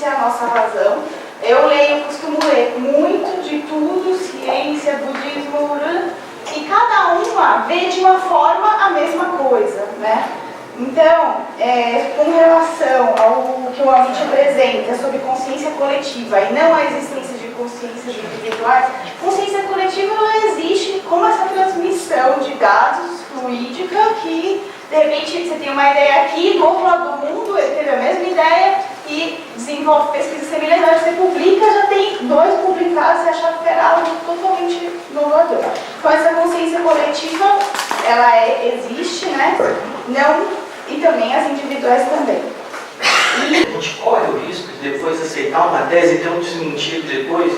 ciência é a nossa razão. Eu costumo ler muito de tudo, ciência, budismo, e cada uma vê de uma forma a mesma coisa, né? Então, com relação ao que o Amit apresenta sobre consciência coletiva e não a existência de consciências individuais, consciência coletiva ela existe como essa transmissão de dados fluídica que, de repente, você tem uma ideia aqui, do outro lado do mundo, ele teve a mesma ideia e desenvolve pesquisa semelhante, você publica, já tem 2 publicados, você acha que era algo totalmente inovador. Então, essa consciência coletiva, ela existe, né? E também as individuais também. A gente corre o risco de depois aceitar uma tese e ter um desmentido depois.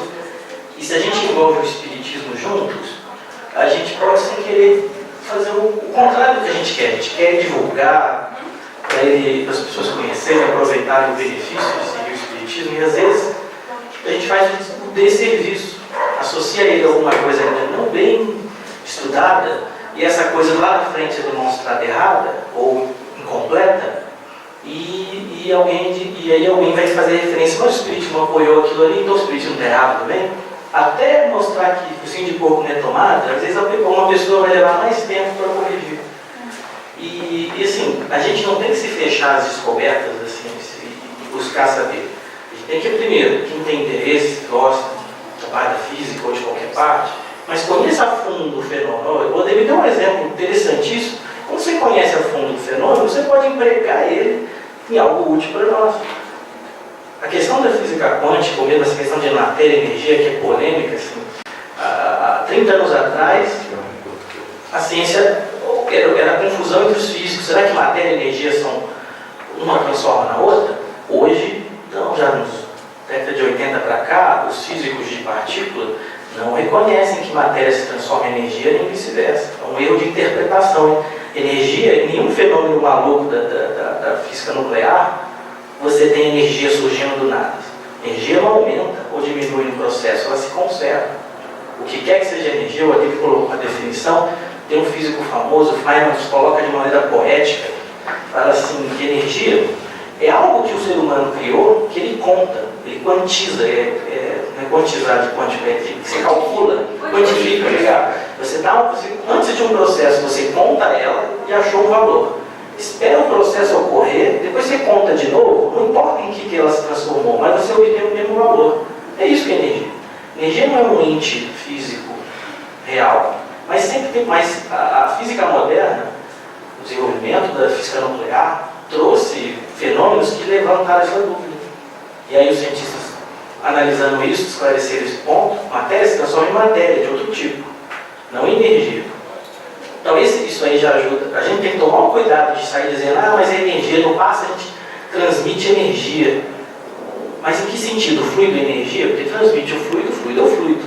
E se a gente envolve o espiritismo juntos, a gente pode sem querer fazer o contrário do que a gente quer. A gente quer divulgar para as pessoas conhecerem, aproveitarem o benefício de seguir o espiritismo. E às vezes a gente faz o desserviço, associa ele a alguma coisa ainda não bem estudada, e essa coisa lá na frente é demonstrada errada ou incompleta, e aí alguém vai fazer referência, mas o espiritismo apoiou aquilo ali, então o espiritismo está errado também. Até mostrar que o focinho de porco não é tomada, às vezes uma pessoa vai levar mais tempo para corrigir. E assim, a gente não tem que se fechar às descobertas assim, e buscar saber. A gente tem que, primeiro, quem tem interesse, gosta, trabalha da física ou de qualquer parte, mas conheça a fundo o fenômeno. Eu poderia dar um exemplo interessantíssimo. Quando você conhece a fundo o fenômeno, você pode empregar ele em algo útil para nós. A questão da física quântica, ou mesmo essa questão de matéria e energia, que é polêmica, assim, há 30 anos atrás, a ciência era a confusão entre os físicos. Será que matéria e energia são uma transforma na outra? Hoje, não, já nos década de 80 para cá, os físicos de partícula não reconhecem que matéria se transforma em energia, nem vice-versa. É um erro de interpretação. Energia, em nenhum fenômeno maluco da física nuclear, você tem energia surgindo do nada. Energia não aumenta ou diminui no processo, ela se conserva. O que quer que seja energia, eu aqui colocou uma definição, tem um físico famoso, Feynman, coloca de maneira poética, fala assim, que energia é algo que o ser humano criou, que ele conta, ele quantiza, não é quantizar de quantificar, você calcula, quantifica, ligado? Antes de um processo, você conta ela e achou um valor. Espera o processo ocorrer, depois você conta de novo, não importa em que ela se transformou, mas você obtém o mesmo valor. É isso que é energia. Energia não é um ente físico real, mas sempre tem mais. A física moderna, o desenvolvimento da física nuclear, trouxe fenômenos que levantaram essa dúvida. E aí os cientistas, analisando isso, esclareceram esse ponto, matéria se transforma em matéria de outro tipo, não em energia. Então isso aí já ajuda. A gente tem que tomar um cuidado de sair dizendo, mas é energia, no passo a gente transmite energia. Mas em que sentido? O fluido é energia? Porque transmite o fluido é o fluido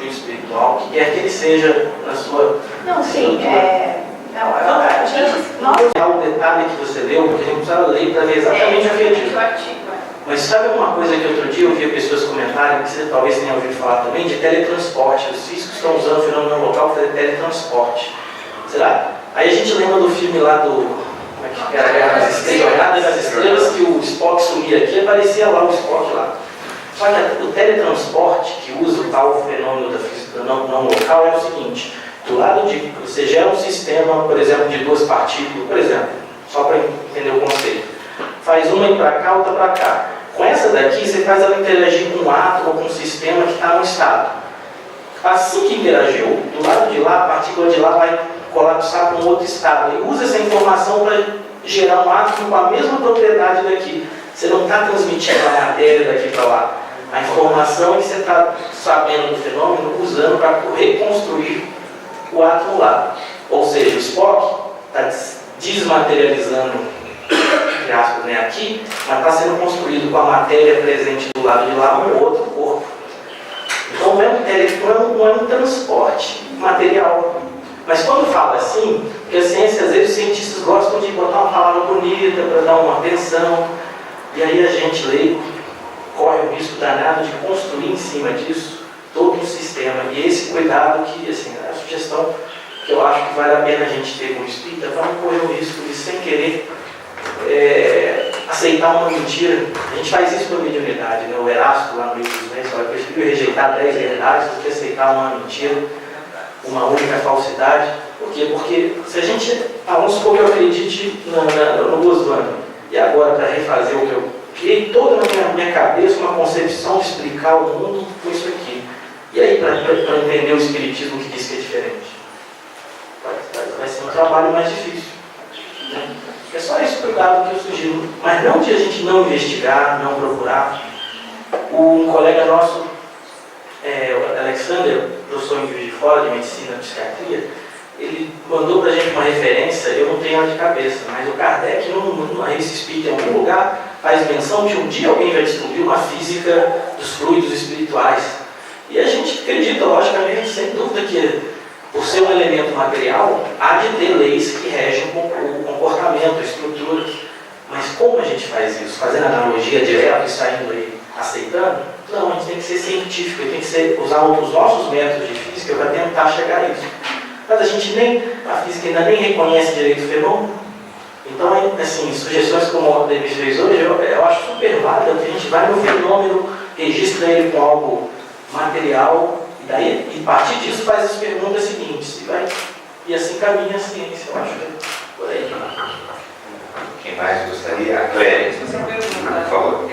espiritual, que quer que ele seja na sua... Não, sim, o detalhe que você leu, porque a gente precisava ler para ver exatamente o que é dito. Mas sabe uma coisa que outro dia eu vi pessoas comentarem, que você talvez tenha ouvido falar também, de teletransporte. Os físicos estão usando o fenômeno local para fazer teletransporte. Será? Aí a gente lembra do filme lá do... Como é que era? Guerra das Estrelas, Jornada das Estrelas, que o Spock sumia aqui e aparecia lá o Spock lá. Só que o teletransporte, que usa o tal fenômeno da física não local, é o seguinte: do lado de... Você gera um sistema, por exemplo, de 2 partículas, por exemplo, só para entender o conceito. Faz uma ir para cá, outra para cá. Com essa daqui, você faz ela interagir com um átomo ou com um sistema que está no estado. Assim que interagiu, do lado de lá, a partícula de lá vai colapsar para um outro estado. E usa essa informação para gerar um átomo com a mesma propriedade daqui. Você não está transmitindo a matéria daqui para lá. A informação é que você está sabendo do fenômeno, usando para reconstruir o átomo lá. Ou seja, o Spock está desmaterializando, entre aspas, né, aqui, mas está sendo construído com a matéria presente do lado de lá um outro corpo. Então não é um transporte material. Mas quando fala assim, porque a ciência, às vezes os cientistas gostam de botar uma palavra bonita para dar uma atenção, e aí a gente leigo corre o risco danado de construir em cima disso todo um sistema. E esse cuidado que, assim, a sugestão que eu acho que vale a pena a gente ter como espírita, vamos correr o risco de, sem querer, aceitar uma mentira. A gente faz isso por mediunidade, né? O Erasto, lá no livro dos Meios, fala que eu prefiro rejeitar 10 verdades do que aceitar uma mentira, uma única falsidade. Por quê? Porque se a gente, vamos supor que eu acredite no Goswami, e agora para refazer o que eu criei toda na minha cabeça, uma concepção de explicar o mundo com isso aqui. E aí, para entender o Espiritismo que diz que é diferente? Vai ser um trabalho mais difícil. Né? É só esse cuidado que eu sugiro. Mas não de a gente não investigar, não procurar. Um colega nosso, o Alexander, professor em Juiz de Fora de Medicina e Psiquiatria, ele mandou para a gente uma referência, eu não tenho ela de cabeça, mas o Kardec, numa revista espírita, em algum lugar, faz menção que um dia alguém vai descobrir uma física dos fluidos espirituais. E a gente acredita, logicamente, sem dúvida, que por ser um elemento material, há de ter leis que regem o comportamento, a estrutura. Mas como a gente faz isso? Fazendo analogia direta e saindo aí, aceitando? Não, a gente tem que ser científico, tem que usar os nossos métodos de física para tentar chegar a isso. Mas a física ainda nem reconhece direito o fenômeno. Então, assim, sugestões como a Demis fez hoje, eu acho super válida, que a gente vai no fenômeno, registra ele com algo material, e a partir disso faz as perguntas seguintes, e assim caminha a ciência, eu acho, por aí. Quem mais gostaria? A Cléria, por favor.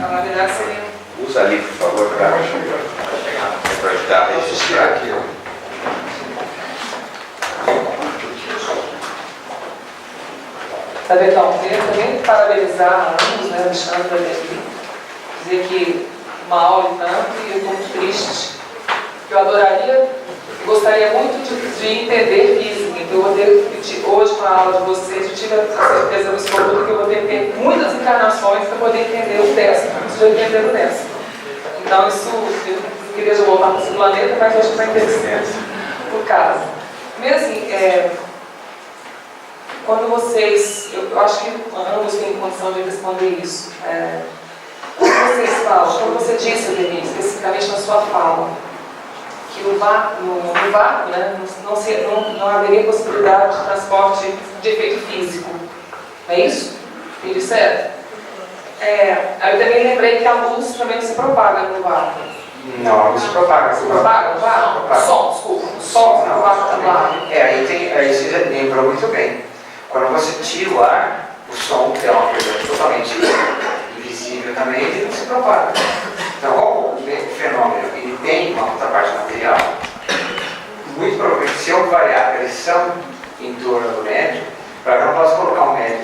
Na verdade seria... Usa ali, por favor, para ajudar a registrar aqui. Sabe, então, queria também parabenizar ambos, né, Alexandre e Ademir, dizer que uma aula e tanto, e eu estou muito triste, que eu adoraria, gostaria muito de entender física. Então, eu vou ter, hoje, com a aula de vocês, eu tive a certeza absoluta que eu vou ter que ter muitas encarnações para poder entender o décimo, se eu entender o décimo. Então, isso, eu queria já voltar para esse planeta, mas eu acho que vai interessante por caso. Primeiro, assim, quando vocês, eu acho que ambos têm condição de responder isso. Quando vocês falam, como você disse, Denise, especificamente na sua fala, que no vácuo, né, não haveria possibilidade de transporte de efeito físico. Não é isso? Entendi certo? Aí eu também lembrei que a luz também não se propaga no vácuo. Não, não se propaga. Se propaga no vácuo? O som, desculpa. O som se propaga no vácuo. Aí você já lembrou muito bem. Quando você tira o ar, o som, que é uma coisa totalmente invisível também, ele não se propaga. Então, como o fenômeno ele tem uma outra parte material, muito provavelmente, se eu variar a pressão em torno do médio, para que eu não possa colocar um médio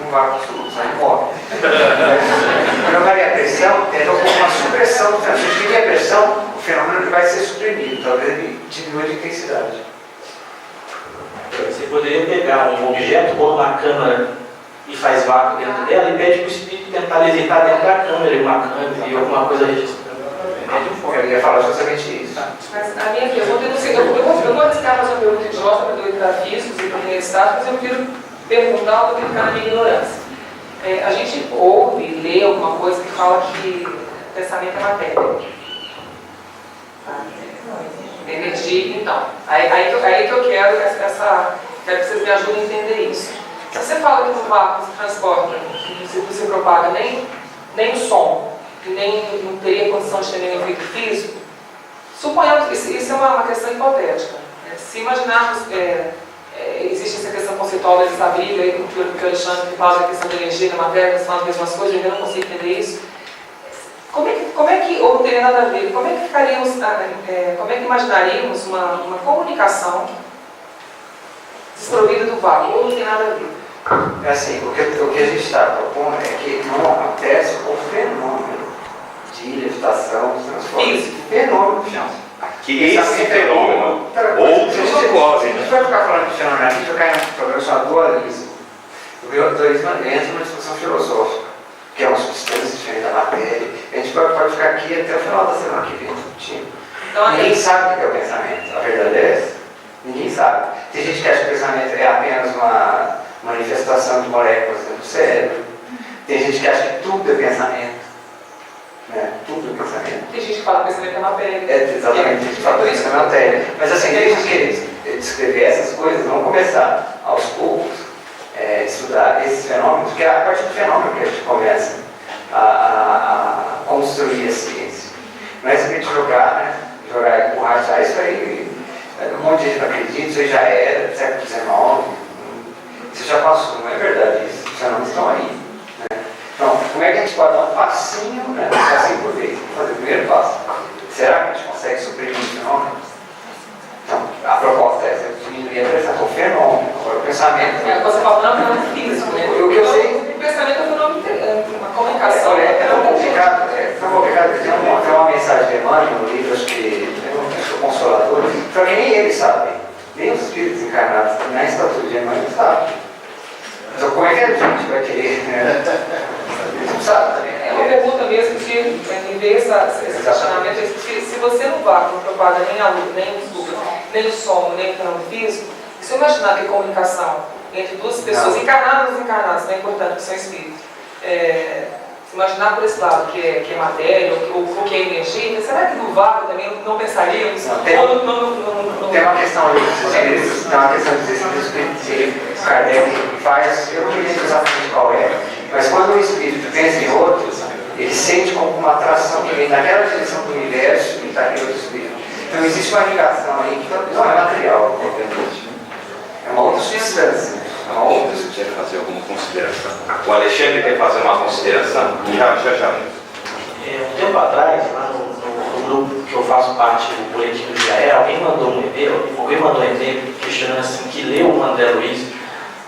num vácuo absoluto, sai imóvel. Quando eu variar a pressão, eu com uma supressão do fenômeno. Se eu diminuir a pressão, o fenômeno ele vai ser suprimido, talvez ele diminua de intensidade. Você poderia pegar um objeto, pôr uma câmara e faz vácuo dentro dela e pede para o espírito tentar levitar dentro da câmera e alguma coisa registrando. Eu ia falar justamente isso. Mas a minha pergunta, eu vou arriscar fazer uma pergunta idiota para dois grafismos e para universidade, mas eu quero perguntar para ficar na minha ignorância. A gente ouve, lê alguma coisa que fala que pensamento é matéria. Energia, então. Aí que eu quero quero que vocês me ajudem a entender isso. Se você fala que no vácuo se transporta, não se propaga nem o som, e nem não teria condição de ter nenhum efeito físico, suponhamos que isso é uma questão hipotética. Se imaginarmos, existe essa questão conceitual da Bíblia, que o Alexandre fala da questão da energia, da matéria, que são as mesmas coisas, eu ainda não consigo entender isso. Como é que, ou não teria nada a ver, como é que ficaríamos, como é que imaginaríamos uma comunicação desprovida do vácuo, ou não tem nada a ver? Assim, o que a gente está propondo é que não acontece o fenômeno de levitação, de transformação. Fenômeno, chama. Aqui esse fenômeno, outros ocorrem. A gente vai ficar falando de fenômeno aqui, a gente vai cair num problema chamado dualismo. O dualismo entra numa discussão filosófica, que é uma substância diferente da matéria. A gente pode ficar aqui até o final da semana que vem discutindo. Então, ninguém sabe o que é o pensamento. A verdade é essa? Ninguém sabe. Tem gente que acha que o pensamento é apenas uma manifestação de moléculas do cérebro. Tem gente que acha que tudo é pensamento. Né? Tudo é pensamento. Tem gente que fala que pensamento é matéria. Exatamente, tem gente que fala que pensamento é matéria. Mas assim, desde que descrever essas coisas, vamos começar aos poucos estudar estudar esses fenômenos, porque é a partir do fenômeno que a gente começa a construir a ciência. Não é simplesmente jogar, né? Jogar e empurrar, isso aí, um monte de gente não acredita, isso aí já era, século XIX, isso já passou, não é verdade isso, os fenômenos estão aí. Né? Então, como é que a gente pode dar um passinho, né? Um passinho por vez, fazer o primeiro passo? Será que a gente consegue suprimir o fenômeno? Então, a proposta é essa, diminuir a pressão, o fenômeno, agora o pensamento. Você fala não é um fenômeno físico, né? O que eu sei. O pensamento é um fenômeno, uma comunicação. Olha, é tão complicado que tem uma mensagem de Emmanuel no livro, acho que o Consolador, para mim nem eles sabem, nem os espíritos encarnados, na estatura de Emmanuel sabem. Então, como é que a gente vai querer? Né? Eles não sabem também. É uma pergunta mesmo que me veio esse questionamento, se você não vácuo não propaga nem a luz, nem o som, nem o fenômeno físico, se eu imaginar que comunicação entre duas pessoas encarnadas ou desencarnadas, não é importante que são espíritos, se imaginar por esse lado que é matéria ou que é energia, será que no vácuo também não pensaríamos? Tem uma questão ali dos espíritos, tem uma questão dos espíritos que Kardec faz, eu não me lembro exatamente qual é, mas quando o espírito pensa em outros, ele sente como uma atração que vem naquela direção do universo e está em outro espírito. Então existe uma ligação aí que não é material, obviamente. É uma outra substância. Você quer fazer alguma consideração? O Alexandre quer fazer uma consideração? Já. Um tempo atrás, lá no grupo que eu faço parte do Boletim do Israel, alguém mandou um e-mail questionando assim, que leu o André Luiz,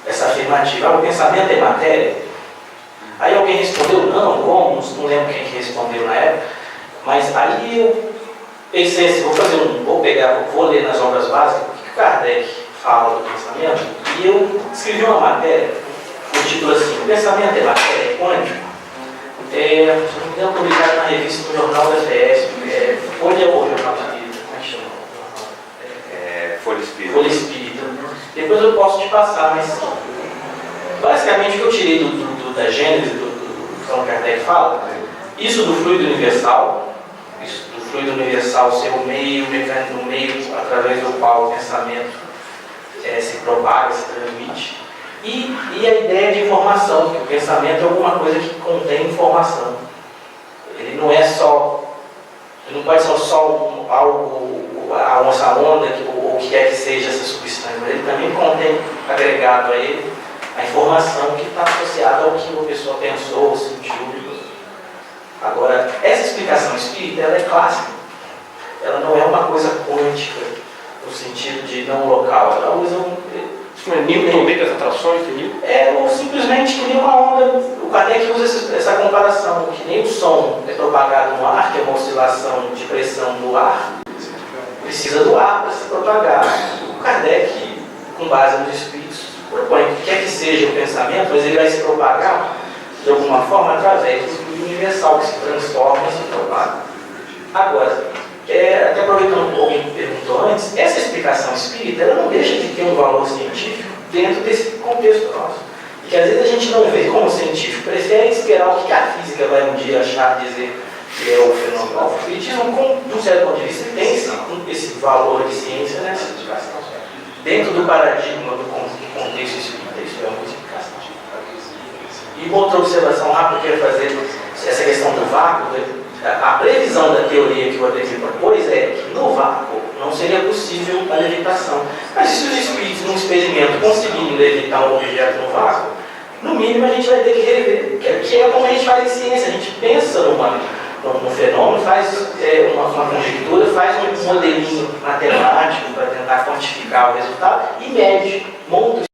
essa afirmativa, o pensamento é matéria? Aí alguém respondeu, não, como? Não lembro quem que respondeu na época, mas aí eu pensei assim, vou ler nas obras básicas o que Kardec fala do pensamento, e eu escrevi uma matéria, o título assim, o pensamento é matéria, é quântico. Se não me engano, publicado na revista do Jornal da FS, Folha ou Jornal Espírita, como é que chama? Folha Espírita. Folha Espírita. Depois eu posso te passar, mas basicamente o que eu tirei da Gênese, do que Allan Kardec fala, isso do fluido universal, ser o meio, o mecanismo, meio através do qual o pensamento se propaga, se transmite, e a ideia de informação, que o pensamento é alguma coisa que contém informação. Ele não é só, ele não pode ser só algo, essa onda, ou o que quer que seja essa substância, mas ele também contém agregado a ele a informação que está associada ao que a pessoa pensou, sentiu. Agora, essa explicação espírita, ela é clássica. Ela não é uma coisa quântica, no sentido de não local. Ela usa Newton dentro das atrações, entendeu? ou simplesmente que nem uma onda. O Kardec usa essa comparação, que nem o som é propagado no ar, que é uma oscilação de pressão no ar, precisa do ar para se propagar. O Kardec, com base nos espíritos, propõe que quer que seja o pensamento, mas ele vai se propagar de alguma forma através do universal que se transforma e se propaga. Agora, até aproveitando um pouco o que perguntou antes, essa explicação espírita ela não deixa de ter um valor científico dentro desse contexto nosso. E que às vezes a gente não vê como científico, prefere esperar o que a física vai um dia achar, dizer que é o fenômeno. O espiritismo, de um certo ponto de vista, tem esse valor de ciência nessa explicação. Dentro do paradigma do contexto espírita, isso é uma explicação. E uma outra observação rápida que eu quero fazer, essa questão do vácuo, a previsão da teoria que o André propôs é que no vácuo não seria possível a levitação. Mas se os espíritos, num experimento, conseguirem levitar um objeto no vácuo, no mínimo a gente vai ter que rever, que é como a gente faz em ciência, a gente pensa no fenômeno, faz uma conjectura, faz um modelinho matemático para tentar quantificar o resultado e mede, monta